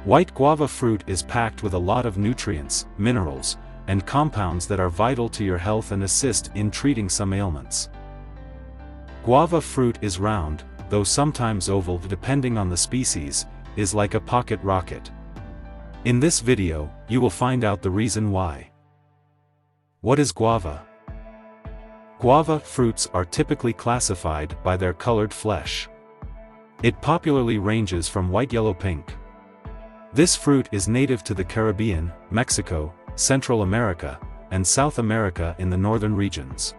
White guava fruit is packed with a lot of nutrients, minerals, and compounds that are vital to your health and assist in treating some ailments. Guava fruit is round, though sometimes oval depending on the species, is like a pocket rocket. In this video, you will find out the reason why. What is guava? Guava fruits are typically classified by their colored flesh. It popularly ranges from white, yellow, pink. This fruit is native to the Caribbean, Mexico, Central America, and South America in the northern regions.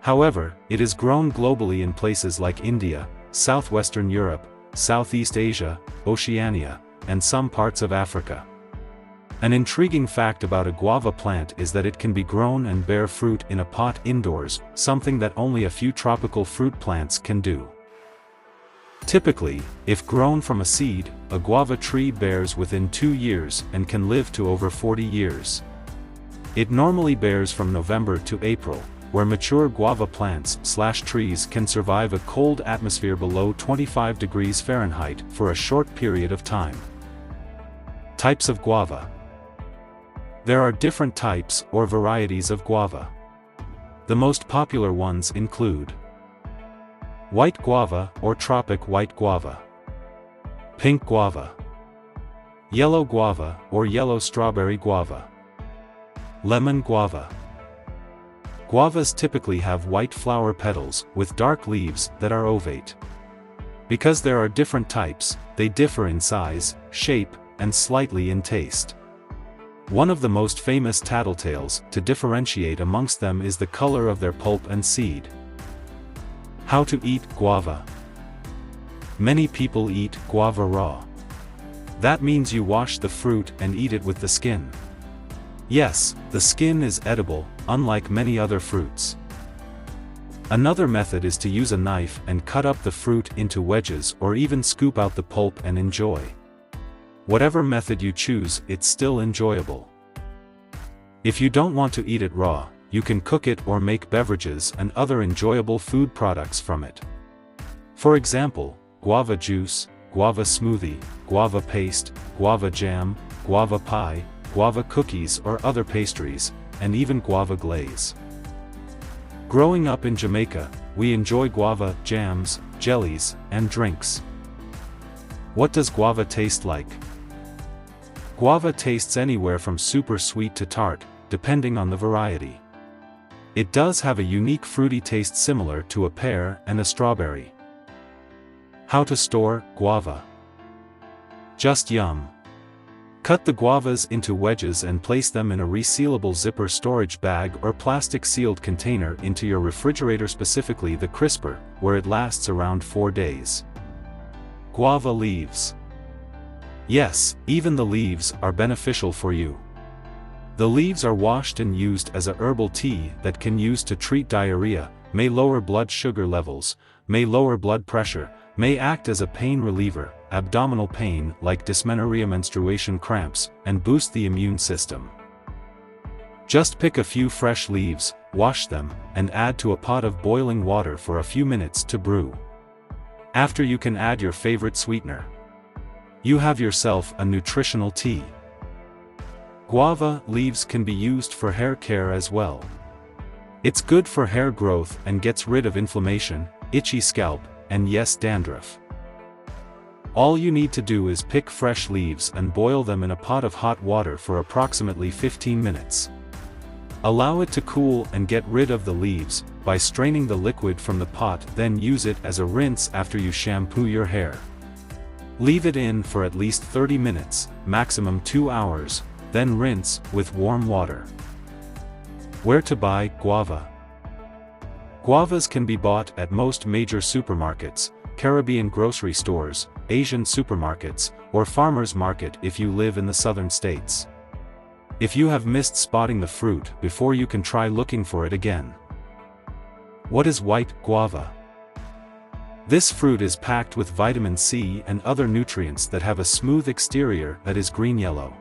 However, it is grown globally in places like India, southwestern Europe, Southeast Asia, Oceania, and some parts of Africa. An intriguing fact about a guava plant is that it can be grown and bear fruit in a pot indoors, something that only a few tropical fruit plants can do. Typically, if grown from a seed, a guava tree bears within 2 years and can live to over 40 years. It normally bears from November to April, where mature guava plants/trees can survive a cold atmosphere below 25 degrees Fahrenheit for a short period of time. Types of guava. There are different types or varieties of guava. The most popular ones include white guava or tropic white guava, pink guava, yellow guava or yellow strawberry guava, lemon guava. Guavas typically have white flower petals with dark leaves that are ovate. Because there are different types, they differ in size, shape, and slightly in taste. One of the most famous tattletales to differentiate amongst them is the color of their pulp and seed. How to eat guava. Many people eat guava raw. That means you wash the fruit and eat it with the skin. Yes, the skin is edible, unlike many other fruits. Another method is to use a knife and cut up the fruit into wedges or even scoop out the pulp and enjoy. Whatever method you choose, it's still enjoyable. If you don't want to eat it raw, you can cook it or make beverages and other enjoyable food products from it. For example, guava juice, guava smoothie, guava paste, guava jam, guava pie, guava cookies or other pastries, and even guava glaze. Growing up in Jamaica, we enjoy guava jams, jellies, and drinks. What does guava taste like? Guava tastes anywhere from super sweet to tart, depending on the variety. It does have a unique fruity taste similar to a pear and a strawberry. How to store guava? Just yum. Cut the guavas into wedges and place them in a resealable zipper storage bag or plastic sealed container into your refrigerator, specifically the crisper, where it lasts around 4 days. Guava leaves. Yes, even the leaves are beneficial for you. The leaves are washed and used as a herbal tea that can use to treat diarrhea, may lower blood sugar levels, may lower blood pressure, may act as a pain reliever, abdominal pain like dysmenorrhea, menstruation cramps, and boost the immune system. Just pick a few fresh leaves, wash them, and add to a pot of boiling water for a few minutes to brew. After, you can add your favorite sweetener. You have yourself a nutritional tea. Guava leaves can be used for hair care as well. It's good for hair growth and gets rid of inflammation, itchy scalp, and yes, dandruff. All you need to do is pick fresh leaves and boil them in a pot of hot water for approximately 15 minutes. Allow it to cool and get rid of the leaves by straining the liquid from the pot, then use it as a rinse after you shampoo your hair. Leave it in for at least 30 minutes, maximum 2 hours, then rinse with warm water. Where to buy guava? Guavas can be bought at most major supermarkets, Caribbean grocery stores, Asian supermarkets, or farmers market if you live in the southern states. If you have missed spotting the fruit before, you can try looking for it again. What is white guava? This fruit is packed with vitamin C and other nutrients that have a smooth exterior that is green-yellow.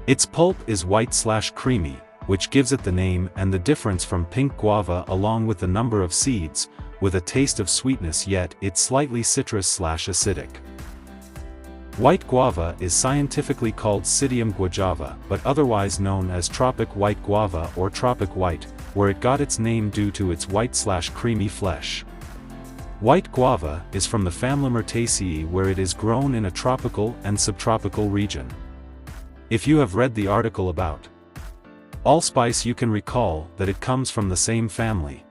Its pulp is white/creamy, which gives it the name and the difference from pink guava, along with the number of seeds, with a taste of sweetness, yet it's slightly citrus/acidic. White guava is scientifically called Psidium guajava, but otherwise known as tropic white guava or tropic white, where it got its name due to its white/creamy flesh. White guava is from the family Myrtaceae, where it is grown in a tropical and subtropical region. If you have read the article about allspice, you can recall that it comes from the same family.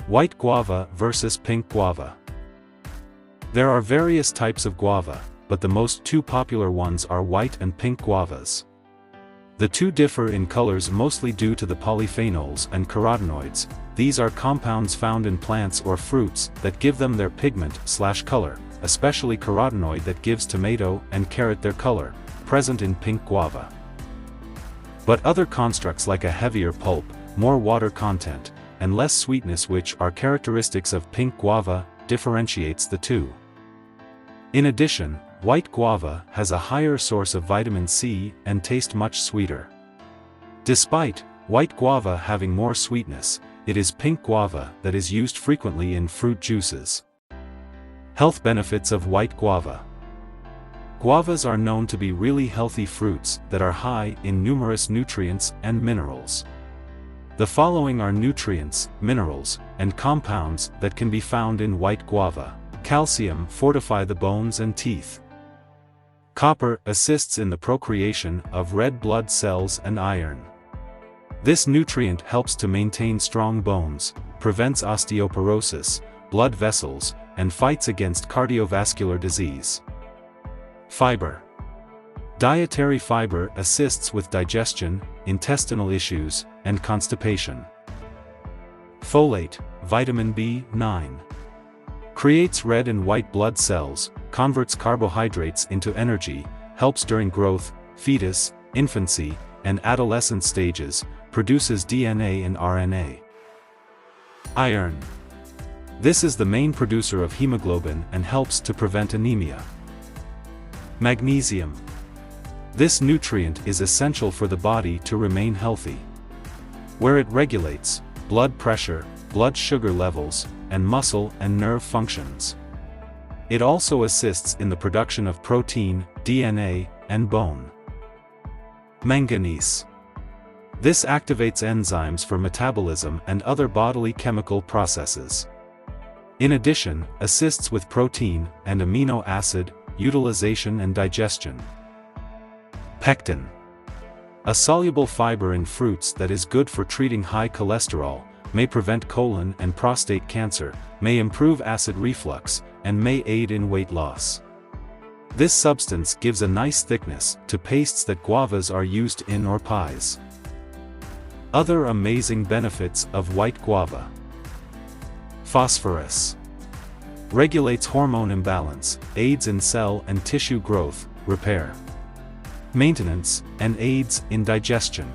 White guava versus pink guava. There are various types of guava, but the most two popular ones are white and pink guavas. The two differ in colors mostly due to the polyphenols and carotenoids. These are compounds found in plants or fruits that give them their pigment/color, especially carotenoid that gives tomato and carrot their color, present in pink guava. But other constructs like a heavier pulp, more water content, and less sweetness, which are characteristics of pink guava, differentiates the two. In addition, white guava has a higher source of vitamin C and taste much sweeter. Despite white guava having more sweetness, it is pink guava that is used frequently in fruit juices. Health benefits of white guava. Guavas are known to be really healthy fruits that are high in numerous nutrients and minerals. The following are nutrients, minerals, and compounds that can be found in white guava. Calcium fortify the bones and teeth. Copper assists in the procreation of red blood cells and iron. This nutrient helps to maintain strong bones, prevents osteoporosis, blood vessels, and fights against cardiovascular disease. Fiber. Dietary fiber assists with digestion, intestinal issues, and constipation. Folate, vitamin B9. Creates red and white blood cells, converts carbohydrates into energy, helps during growth, fetus, infancy, and adolescent stages, produces DNA and RNA. Iron. This is the main producer of hemoglobin and helps to prevent anemia. Magnesium. This nutrient is essential for the body to remain healthy, where it regulates blood pressure, blood sugar levels, and muscle and nerve functions. It also assists in the production of protein, DNA, and bone. Manganese. This activates enzymes for metabolism and other bodily chemical processes. In addition, assists with protein and amino acid utilization and digestion. Pectin. A soluble fiber in fruits that is good for treating high cholesterol, may prevent colon and prostate cancer, may improve acid reflux, and may aid in weight loss. This substance gives a nice thickness to pastes that guavas are used in or pies. Other amazing benefits of white guava. Phosphorus. Regulates hormone imbalance, aids in cell and tissue growth, repair, maintenance, and aids in digestion.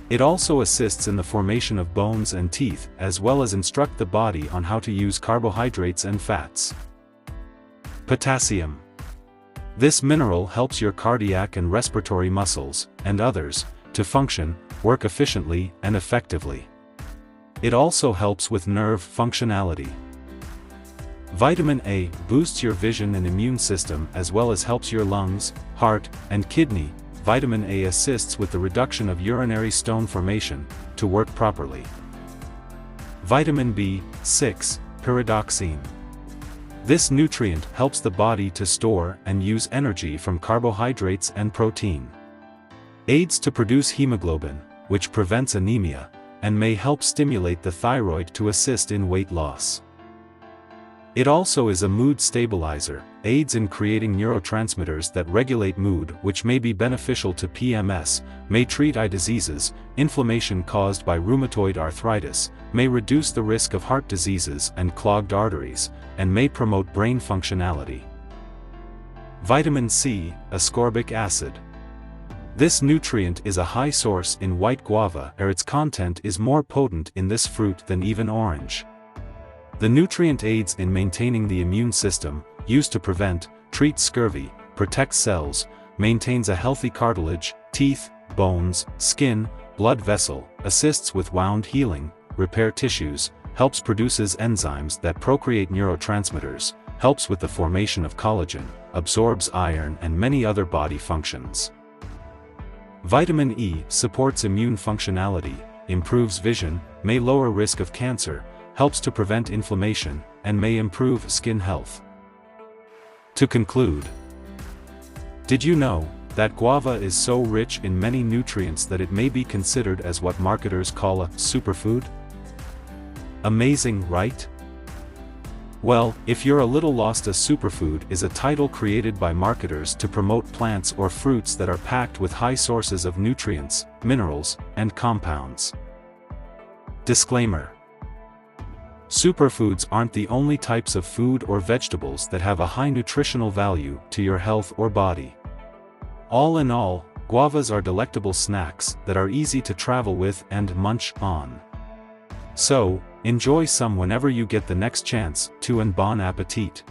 It also assists in the formation of bones and teeth, as well as instruct the body on how to use carbohydrates and fats. Potassium. This mineral helps your cardiac and respiratory muscles, and others, to function, work efficiently and effectively. It also helps with nerve functionality. Vitamin A boosts your vision and immune system as well as helps your lungs, heart, and kidney. Vitamin A assists with the reduction of urinary stone formation, to work properly. Vitamin B6, pyridoxine. This nutrient helps the body to store and use energy from carbohydrates and protein. Aids to produce hemoglobin, which prevents anemia, and may help stimulate the thyroid to assist in weight loss. It also is a mood stabilizer, aids in creating neurotransmitters that regulate mood, which may be beneficial to PMS, may treat eye diseases, inflammation caused by rheumatoid arthritis, may reduce the risk of heart diseases and clogged arteries, and may promote brain functionality. Vitamin C, ascorbic acid. This nutrient is a high source in white guava, where its content is more potent in this fruit than even orange. The nutrient aids in maintaining the immune system, used to prevent, treat scurvy, protects cells, maintains a healthy cartilage, teeth, bones, skin, blood vessel, assists with wound healing, repair tissues, helps produces enzymes that procreate neurotransmitters, helps with the formation of collagen, absorbs iron and many other body functions. Vitamin E supports immune functionality, improves vision, may lower risk of cancer, helps to prevent inflammation, and may improve skin health. To conclude, did you know that guava is so rich in many nutrients that it may be considered as what marketers call a superfood? Amazing, right? Well, if you're a little lost, a superfood is a title created by marketers to promote plants or fruits that are packed with high sources of nutrients, minerals, and compounds. Disclaimer: superfoods aren't the only types of food or vegetables that have a high nutritional value to your health or body. All in all, guavas are delectable snacks that are easy to travel with and munch on. So, enjoy some whenever you get the next chance to, and bon appetit.